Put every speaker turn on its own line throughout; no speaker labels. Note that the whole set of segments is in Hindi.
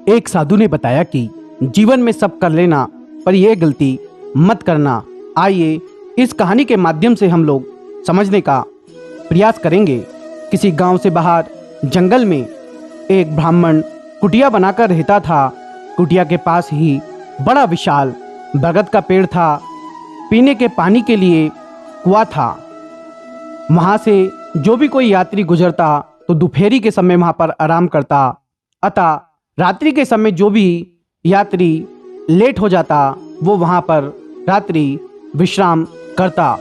एक साधु ने बताया कि जीवन में सब कर लेना पर यह गलती मत करना। आइए इस कहानी के माध्यम से हम लोग समझने का प्रयास करेंगे। किसी गांव से बाहर जंगल में एक ब्राह्मण कुटिया बनाकर रहता था। कुटिया के पास ही बड़ा विशाल बरगद का पेड़ था। पीने के पानी के लिए कुआं था। वहाँ से जो भी कोई यात्री गुजरता तो दोपहरी के समय वहाँ पर आराम करता, अतः रात्रि के समय जो भी यात्री लेट हो जाता वो वहाँ पर रात्रि विश्राम करता।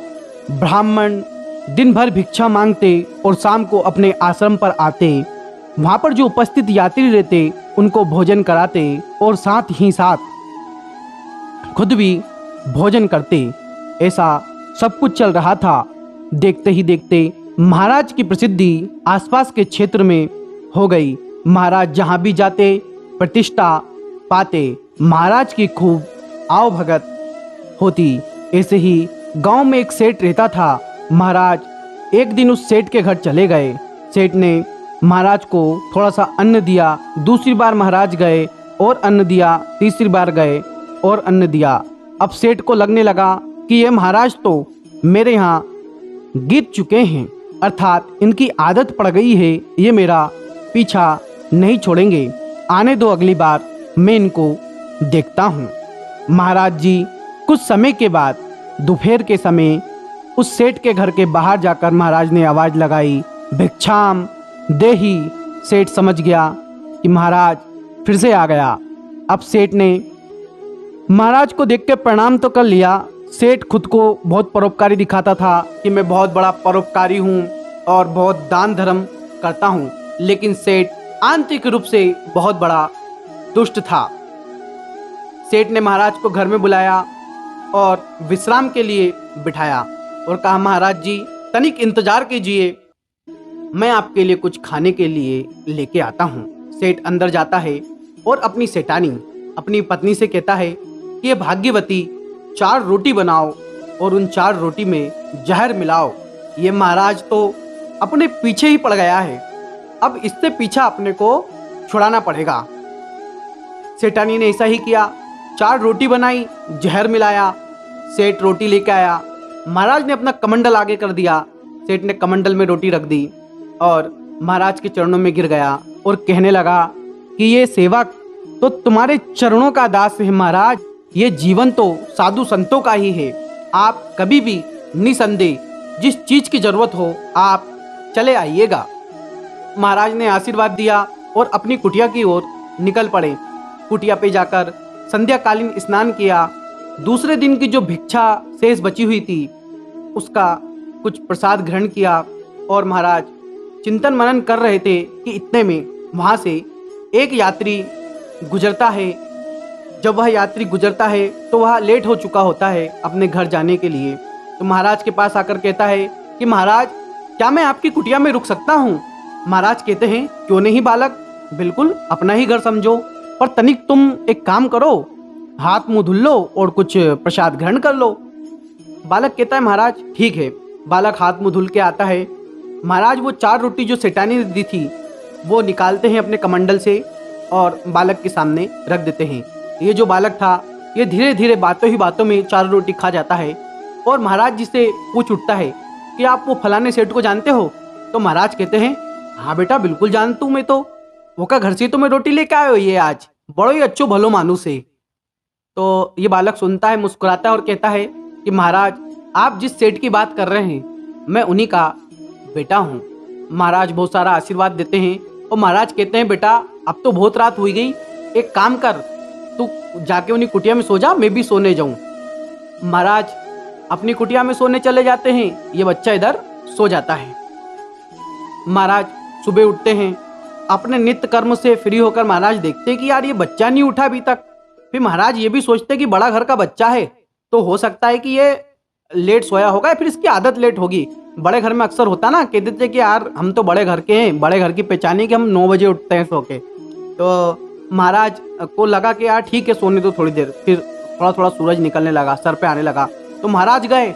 ब्राह्मण दिन भर भिक्षा मांगते और शाम को अपने आश्रम पर आते। वहाँ पर जो उपस्थित यात्री रहते उनको भोजन कराते और साथ ही साथ खुद भी भोजन करते। ऐसा सब कुछ चल रहा था। देखते ही देखते महाराज की प्रसिद्धि आसपास के क्षेत्र में हो गई। महाराज जहाँ भी जाते प्रतिष्ठा पाते। महाराज की खूब आवभगत होती। ऐसे ही गांव में एक सेठ रहता था। महाराज एक दिन उस सेठ के घर चले गए। सेठ ने महाराज को थोड़ा सा अन्न दिया। दूसरी बार महाराज गए और अन्न दिया। तीसरी बार गए और अन्न दिया। अब सेठ को लगने लगा कि ये महाराज तो मेरे यहाँ गिर चुके हैं, अर्थात इनकी आदत पड़ गई है, ये मेरा पीछा नहीं छोड़ेंगे। आने दो, अगली बार मैं इनको देखता हूँ। महाराज जी कुछ समय के बाद दोपहर के समय उस सेठ के घर के बाहर जाकर महाराज ने आवाज़ लगाई, भिक्षाम देही। सेठ समझ गया कि महाराज फिर से आ गया। अब सेठ ने महाराज को देख के प्रणाम तो कर लिया। सेठ खुद को बहुत परोपकारी दिखाता था कि मैं बहुत बड़ा परोपकारी हूँ और बहुत दान धर्म करता हूँ, लेकिन सेठ आंतरिक रूप से बहुत बड़ा दुष्ट था। सेठ ने महाराज को घर में बुलाया और विश्राम के लिए बिठाया और कहा, महाराज जी तनिक इंतजार कीजिए, मैं आपके लिए कुछ खाने के लिए लेके आता हूँ। सेठ अंदर जाता है और अपनी सेठानी अपनी पत्नी से कहता है कि ये भाग्यवती 4 रोटी बनाओ और उन 4 रोटी में जहर मिलाओ। ये महाराज तो अपने पीछे ही पड़ गया है, अब इससे पीछा अपने को छुड़ाना पड़ेगा। सेठानी ने ऐसा ही किया। 4 रोटी बनाई, जहर मिलाया। सेठ रोटी लेके आया। महाराज ने अपना कमंडल आगे कर दिया। सेठ ने कमंडल में रोटी रख दी और महाराज के चरणों में गिर गया और कहने लगा कि ये सेवक तो तुम्हारे चरणों का दास है महाराज, ये जीवन तो साधु संतों का ही है। आप कभी भी निसंदेह जिस चीज की जरूरत हो आप चले आइएगा। महाराज ने आशीर्वाद दिया और अपनी कुटिया की ओर निकल पड़े। कुटिया पे जाकर संध्याकालीन स्नान किया। दूसरे दिन की जो भिक्षा शेष बची हुई थी उसका कुछ प्रसाद ग्रहण किया और महाराज चिंतन मनन कर रहे थे कि इतने में वहाँ से एक यात्री गुजरता है। जब वह यात्री गुजरता है तो वह लेट हो चुका होता है अपने घर जाने के लिए। तो महाराज के पास आकर कहता है कि महाराज क्या मैं आपकी कुटिया में रुक सकता हूँ? महाराज कहते हैं क्यों नहीं बालक, बिल्कुल अपना ही घर समझो, पर तनिक तुम एक काम करो, हाथ मुंह धुल लो और कुछ प्रसाद ग्रहण कर लो। बालक कहता है महाराज ठीक है। बालक हाथ मुंह धुल के आता है। महाराज वो 4 रोटी जो सेठानी ने दी थी वो निकालते हैं अपने कमंडल से और बालक के सामने रख देते हैं। ये जो बालक था ये धीरे धीरे बातों ही बातों में 4 रोटी खा जाता है और महाराज जी से पूछ उठता है कि आप वो फलाने सेठ को जानते हो? तो महाराज कहते हैं हाँ बेटा बिल्कुल जानता हूँ मैं तो, वो का घर से तो मैं रोटी लेके आयो, ये आज बड़ो ही अच्छो भलो मानुस है। तो ये बालक सुनता है, मुस्कुराता है और कहता है कि महाराज आप जिस सेठ की बात कर रहे हैं मैं उन्हीं का बेटा हूँ। महाराज बहुत सारा आशीर्वाद देते हैं और महाराज कहते हैं बेटा अब तो बहुत रात हुई गई, एक काम कर तू जाके उन्हीं कुटिया में सो जा, मैं भी सोने जाऊं। महाराज अपनी कुटिया में सोने चले जाते हैं। ये बच्चा इधर सो जाता है। महाराज सुबह उठते हैं, अपने नित्य कर्म से फ्री होकर महाराज देखते हैं कि यार ये बच्चा नहीं उठा अभी तक। फिर महाराज ये भी सोचते हैं कि बड़ा घर का बच्चा है तो हो सकता है कि ये लेट सोया होगा, फिर इसकी आदत लेट होगी। बड़े घर में अक्सर होता ना, कह देते कि यार हम तो बड़े घर के हैं, बड़े घर की पहचान है कि हम 9 बजे उठते हैं सो के। तो महाराज को लगा कि यार ठीक है सोने दो थोड़ी देर। फिर थोड़ा थोड़ा सूरज निकलने लगा, सर पे आने लगा। तो महाराज गए।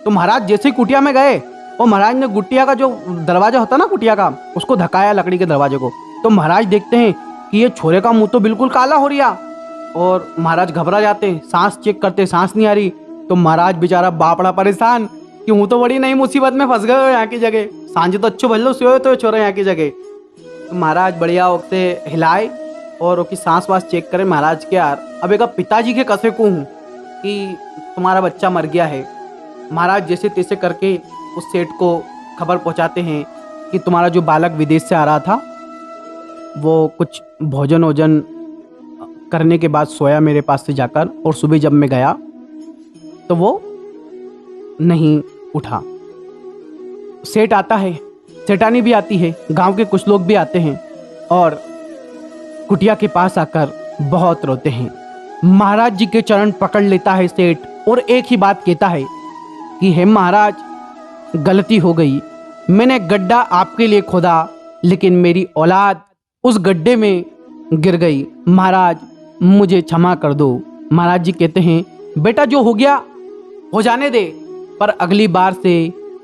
तो महाराज जैसे ही कुटिया में गए और महाराज ने गुटिया का जो दरवाजा होता ना कुटिया का, उसको धकाया लकड़ी के दरवाजे को। तो महाराज देखते हैं कि कि ये छोरे का मुंह तो बिल्कुल काला हो रिया। और महाराज घबरा जाते हैं, सांस चेक करते, सांस नहीं आ रही। तो महाराज बेचारा बापड़ा परेशान कि हूँ तो बड़ी नई मुसीबत में फंस गए हो यहाँ की जगह, सांझे तो अच्छो भल्लो सोए तो छोरे यहाँ की जगह। तो महाराज बढ़िया से हिलाए और उसकी सांस वास चेक करे। महाराज के यार अब एक पिताजी के कसे को हूँ कि तुम्हारा बच्चा मर गया है। महाराज जैसे तैसे करके उस सेठ को खबर पहुँचाते हैं कि तुम्हारा जो बालक विदेश से आ रहा था वो कुछ भोजन वोजन करने के बाद सोया मेरे पास से जाकर, और सुबह जब मैं गया तो वो नहीं उठा। सेठ आता है, सेठानी भी आती है, गांव के कुछ लोग भी आते हैं और कुटिया के पास आकर बहुत रोते हैं। महाराज जी के चरण पकड़ लेता है सेठ और एक ही बात कहता है कि हे महाराज, गलती हो गई, मैंने गड्ढा आपके लिए खोदा लेकिन मेरी औलाद उस गड्ढे में गिर गई। महाराज मुझे क्षमा कर दो। महाराज जी कहते हैं बेटा जो हो गया हो जाने दे, पर अगली बार से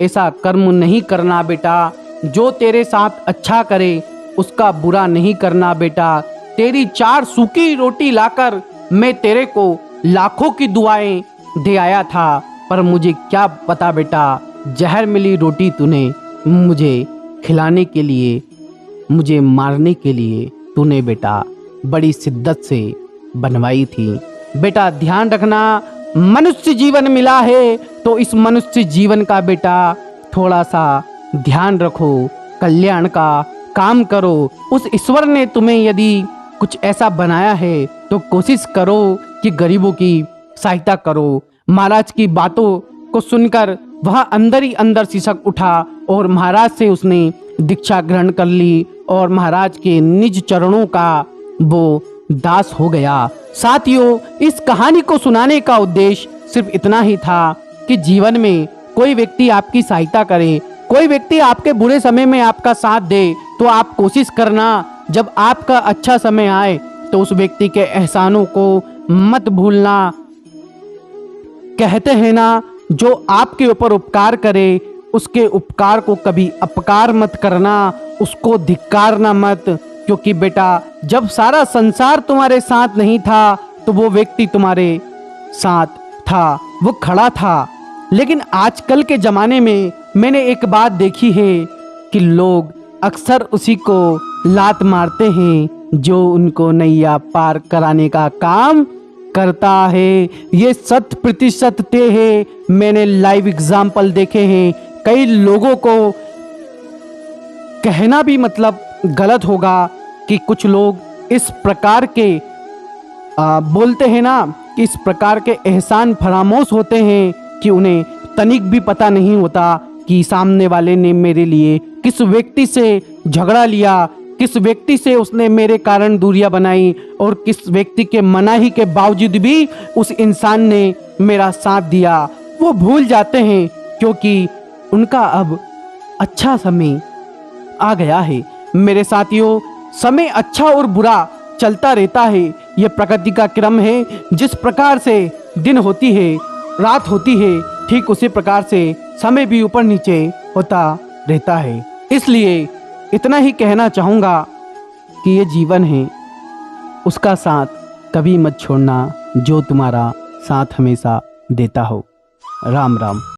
ऐसा कर्म नहीं करना बेटा। जो तेरे साथ अच्छा करे उसका बुरा नहीं करना बेटा। तेरी 4 सूखी रोटी लाकर मैं तेरे को लाखों की दुआएं दे आया था, पर मुझे क्या पता बेटा, जहर मिली रोटी तूने मुझे खिलाने के लिए, मुझे मारने के लिए तूने बेटा बड़ी शिद्दत से बनवाई थी। बेटा ध्यान रखना, मनुष्य जीवन मिला है तो इस मनुष्य जीवन का बेटा थोड़ा सा ध्यान रखो, कल्याण का काम करो। उस ईश्वर ने तुम्हें यदि कुछ ऐसा बनाया है तो कोशिश करो कि गरीबों की सहायता करो। महाराज की बातों को सुनकर वह अंदर ही अंदर सिसक उठा और महाराज से उसने दीक्षा ग्रहण कर ली और महाराज के निज चरणों का वो दास हो गया। साथियों, इस कहानी को सुनाने का उद्देश्य सिर्फ इतना ही था कि जीवन में कोई व्यक्ति आपकी सहायता करे, कोई व्यक्ति आपके बुरे समय में आपका साथ दे, तो आप कोशिश करना जब आपका अच्छा समय आए तो उस व्यक्ति के एहसानों को मत भूलना। कहते हैं ना, जो आपके ऊपर उपकार करे उसके उपकार को कभी अपकार मत करना, उसको धिक्कारना मत। क्योंकि बेटा जब सारा संसार तुम्हारे साथ नहीं था तो वो व्यक्ति तुम्हारे साथ था, वो खड़ा था। लेकिन आजकल के ज़माने में मैंने एक बात देखी है कि लोग अक्सर उसी को लात मारते हैं जो उनको नैया पार कराने का काम करता है। ये 100% तय है। मैंने लाइव एग्जाम्पल देखे हैं। कई लोगों को कहना भी मतलब गलत होगा कि कुछ लोग इस प्रकार के बोलते हैं ना कि इस प्रकार के एहसान फरामोश होते हैं कि उन्हें तनिक भी पता नहीं होता कि सामने वाले ने मेरे लिए किस व्यक्ति से झगड़ा लिया, किस व्यक्ति से उसने मेरे कारण दूरियां बनाई और किस व्यक्ति के मनाही के बावजूद भी उस इंसान ने मेरा साथ दिया। वो भूल जाते हैं क्योंकि उनका अब अच्छा समय आ गया है। मेरे साथियों, समय अच्छा और बुरा चलता रहता है। ये प्रकृति का क्रम है। जिस प्रकार से दिन होती है, रात होती है, ठीक उसी प्रकार से समय भी ऊपर नीचे होता रहता है। इसलिए इतना ही कहना चाहूँगा कि ये जीवन है, उसका साथ कभी मत छोड़ना जो तुम्हारा साथ हमेशा देता हो। राम राम।